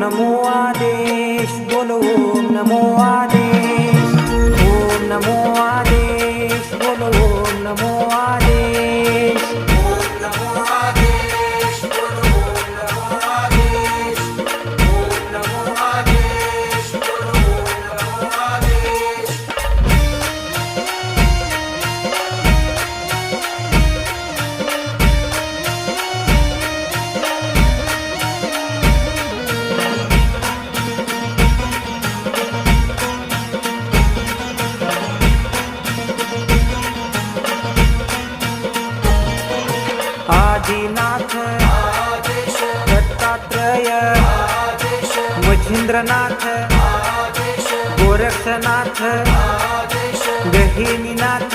नमो आदेश बोलो ओम नमो आदेश, ओम नमो आदेश बोलो ओम नमो आदेश, ओम नमो आदेश बोलो ओम नमो आदेश, ओम नमो आदेश बोलो ओम नमो आदेश। आदिनाथ आदेश दत्तात्रय आदेश मच्छिंद्रनाथ आदेश गोरक्षनाथ आदेश गहिनीनाथ